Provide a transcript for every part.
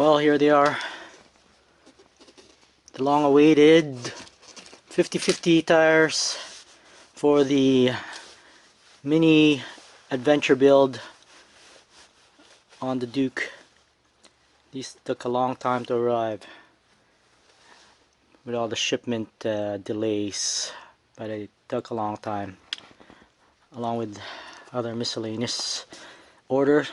Well, here they are. The long-awaited 50/50 tires for the mini adventure build on the Duke. These took a long time to arrive with all the shipment delays, but it took a long time, along with other miscellaneous orders.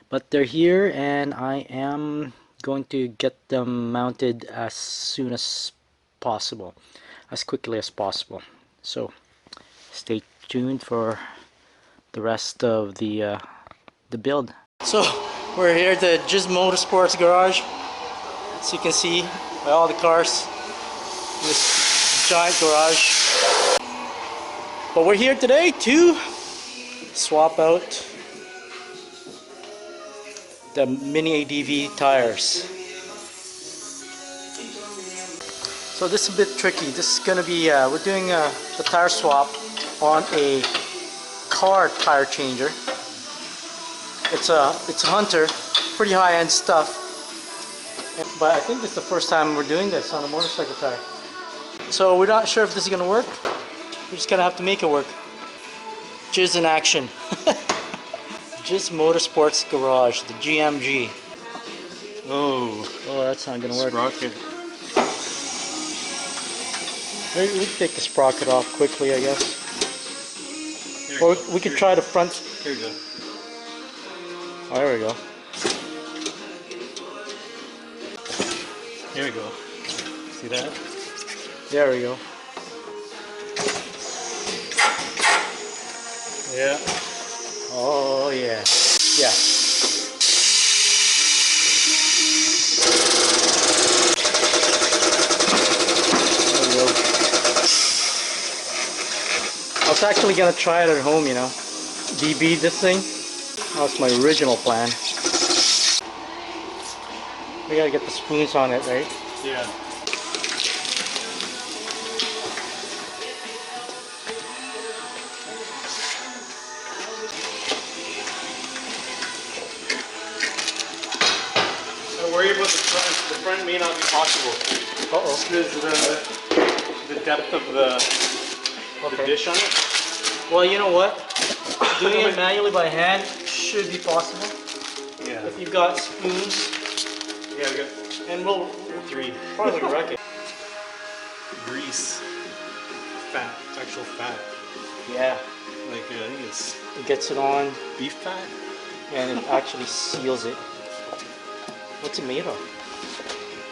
But they're here, and I am going to get them mounted as soon as possible, as quickly as possible. So stay tuned for the rest of the build. So we're here at the Giz Motorsports garage, as you can see by all the cars in this giant garage. But we're here today to swap out the mini ADV tires. So this is a bit tricky. This is gonna be we're doing the tire swap on a car tire changer. It's a Hunter, pretty high-end stuff. But I think it's the first time we're doing this on a motorcycle tire. So we're not sure if this is gonna work. We're just gonna have to make it work. Giz in action. Giz Motorsports Garage, the GMG. Oh, that's not gonna work. Sprocket. We can take the sprocket off quickly, I guess. Or we could try the front. Here we go. Oh, there we go. Here we go. See that? There we go. Yeah. Oh yeah. Yeah. There we go. I was actually gonna try it at home, you know. DB this thing. That was my original plan. We gotta get the spoons on it, right? Yeah. Don't worry about the front. The front may not be possible. Uh-oh. Because the depth of the dish on it. Well, you know what? Doing it manually by hand should be possible. Yeah. If you've got spoons. Yeah, we got And we'll three. probably wreck it. Grease. Fat. Actual fat. Yeah. Like, I think it's It gets it on beef fat. and it actually seals it. What's it made of?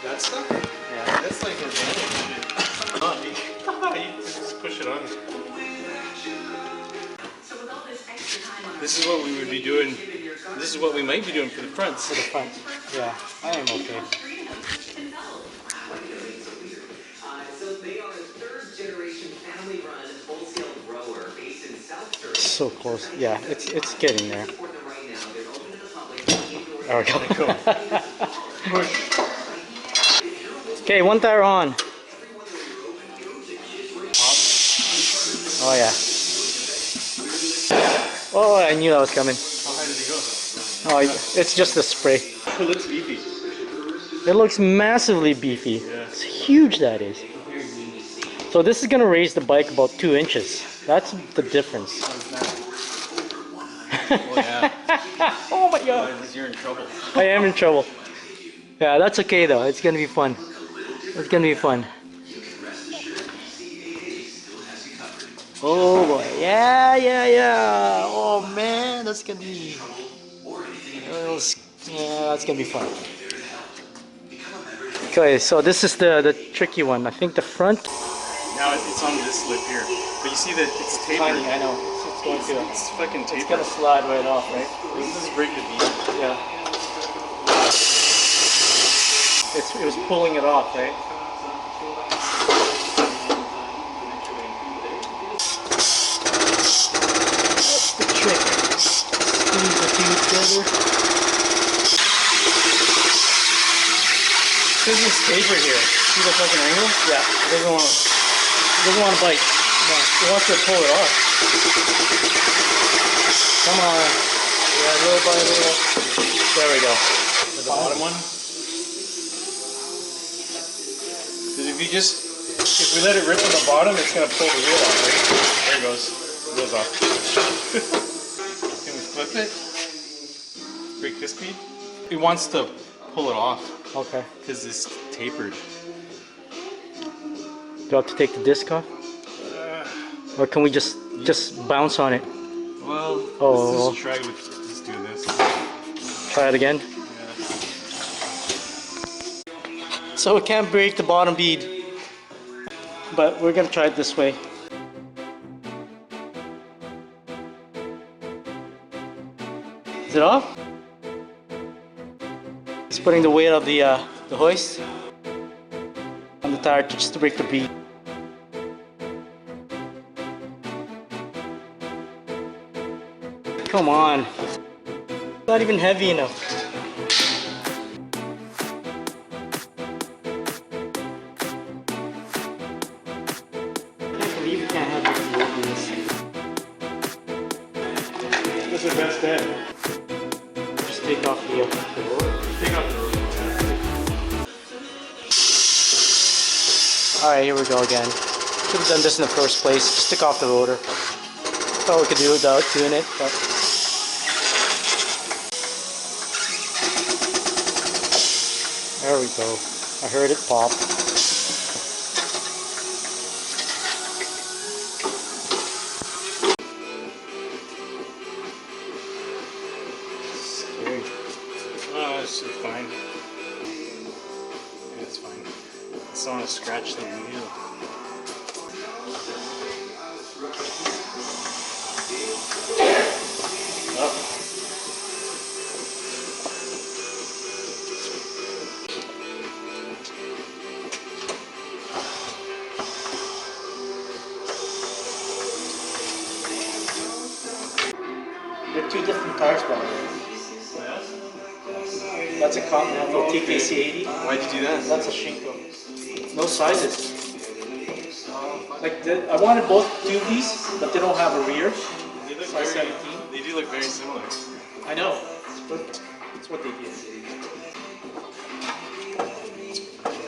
That stuff? Yeah. That's like organic shit. You just push it on. This is what we would be doing. This is what we might be doing for the fronts. For the front. Yeah, I am okay. So close. Yeah, it's getting there. There we go. Push. Okay, one tire on. Oh yeah. Oh, I knew that was coming. How high did it go? Oh, it's just the spray. It looks beefy. It looks massively beefy. Yeah. It's huge, that is. So this is gonna raise the bike about 2 inches. That's the difference. Oh yeah. Oh my god. You're in trouble. I am in trouble. Yeah, that's okay though. It's gonna be fun. It's gonna be fun. Oh boy. Yeah, yeah, yeah. Oh man, that's gonna be... Yeah, that's gonna be fun. Okay, so this is the tricky one. I think the front... Now it's on this lip here. But you see that it's tapered. Tiny, I know. It's going to... It's fucking tapered. It's gonna slide right off, right? This is break the beat. Yeah. It was pulling it off, right? That's the trick. Squeeze the two together. There's this taper here. See the fucking angle? Yeah. It doesn't want to bite. No. It wants to pull it off. Come on. Yeah, little by little. There we go. The bottom one? If we let it rip on the bottom, it's gonna pull the wheel off, right? There it goes. The wheel's off. Can we flip it? Break this speed? It wants to pull it off Okay. because it's tapered. Do I have to take the disc off? Or can we just bounce on it? Well, Oh. let's just try with just doing this. Try it again. Yeah. So it can't break the bottom bead. But we're gonna try it this way. Is it off? It's putting the weight of the hoist on the tire just to break the bead. Come on. Not even heavy enough. I can't believe you can't have this wheel on this. What's the best bet? Just take off the Take off the road. Alright, here we go again. Should have done this in the first place. Just take off the rotor. Thought we could do it without doing it, but there we go. I heard it pop. Scary. Oh, it's fine. Yeah, it's fine. I just want to scratch the wheel. Oh. 2 different tires, by the way. That's a Continental TKC 80. Why'd you do that? That's a Shinko. No sizes. Like I wanted both tubies, but they don't have a rear. They look Size very, 17. they do look very similar. I know. That's what they did.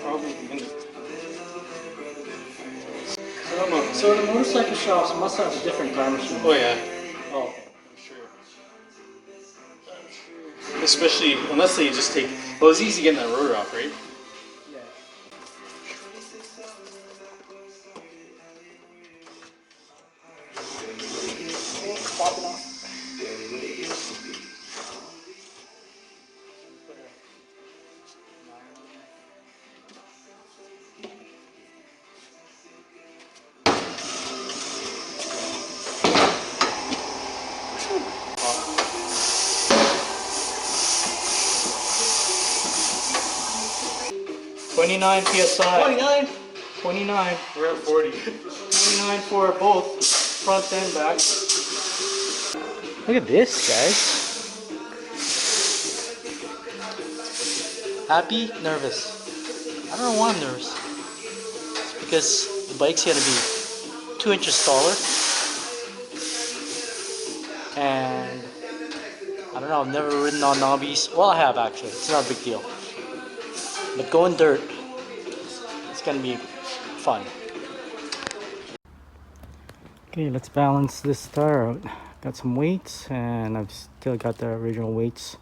Probably. So the motorcycle shops must have a different tire machine. Oh yeah. Oh. I'm sure. Especially unless they just take. Well, it's easy getting that rotor off, right? Yeah. Pop it off. 29 psi. 29. 29. We're at 40. 29 for both front and back. Look at this, guys. Happy? Nervous? I don't know why I'm nervous. It's because the bike's gonna be 2 inches taller. And I don't know, I've never ridden on knobbies. Well, I have actually. It's not a big deal. But going dirt, it's gonna be fun. Okay, let's balance this tire out. Got some weights, and I've still got the original weights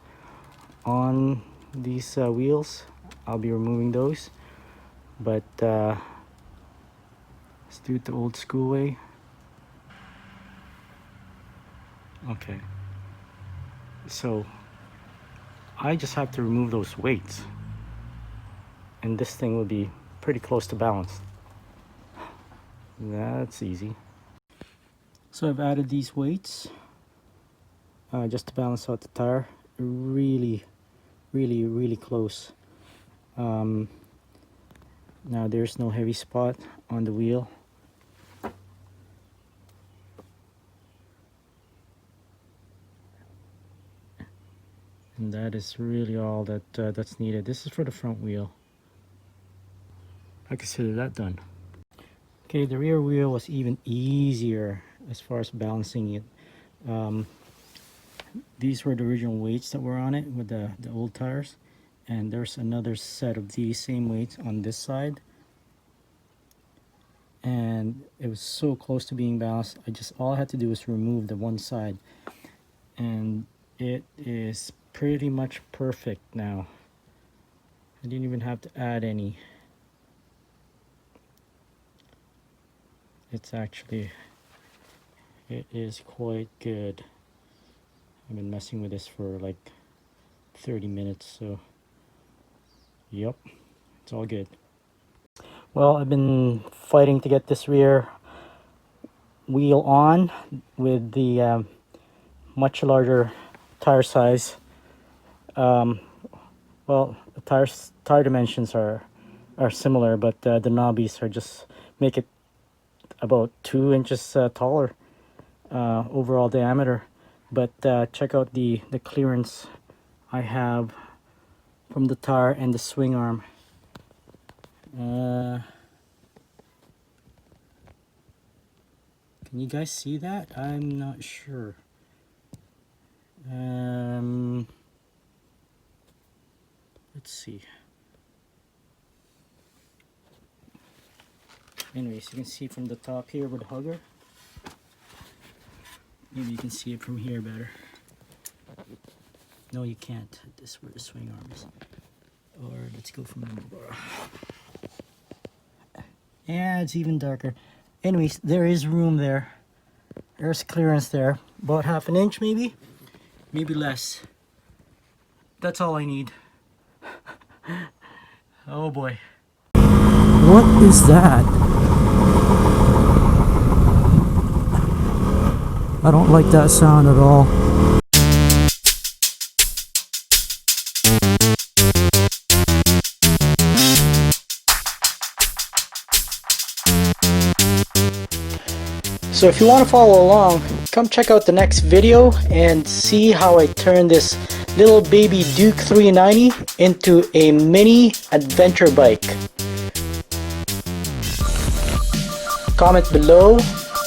on these wheels. I'll be removing those, but let's do it the old school way. Okay, so I just have to remove those weights, and this thing will be pretty close to balanced. That's easy. So I've added these weights just to balance out the tire. Really close. Now there's no heavy spot on the wheel. And that is really all that that's needed. This is for the front wheel. I consider that done. Okay, the rear wheel was even easier as far as balancing it. These were the original weights that were on it with the old tires, and there's another set of these same weights on this side, and it was so close to being balanced. All I had to do was remove the one side, and it is pretty much perfect now. I didn't even have to add any. It is quite good. I've been messing with this for like 30 minutes, so yep, it's all good. Well, I've been fighting to get this rear wheel on with the much larger tire size. Well, the tire dimensions are similar, but the knobbies are just make it about 2 inches taller overall diameter. But check out the clearance I have from the tire and the swing arm. Can you guys see that? I'm not sure. Let's see. Anyways, you can see from the top here with the hugger. Maybe you can see it from here better. No, you can't. This is where the swing arm is. Or let's go from the bar. Yeah, it's even darker. Anyways, there is room there. There's clearance there. About 1/2 inch maybe? Maybe less. That's all I need. Oh boy. What is that? I don't like that sound at all. So if you want to follow along, come check out the next video and see how I turn this little baby Duke 390 into a mini adventure bike. Comment below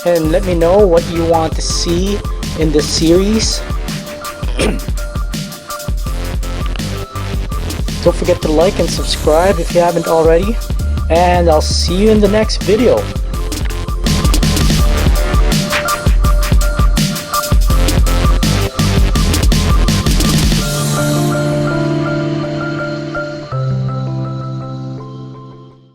and let me know what you want to see in this series. Don't forget to like and subscribe if you haven't already, and I'll see you in the next video.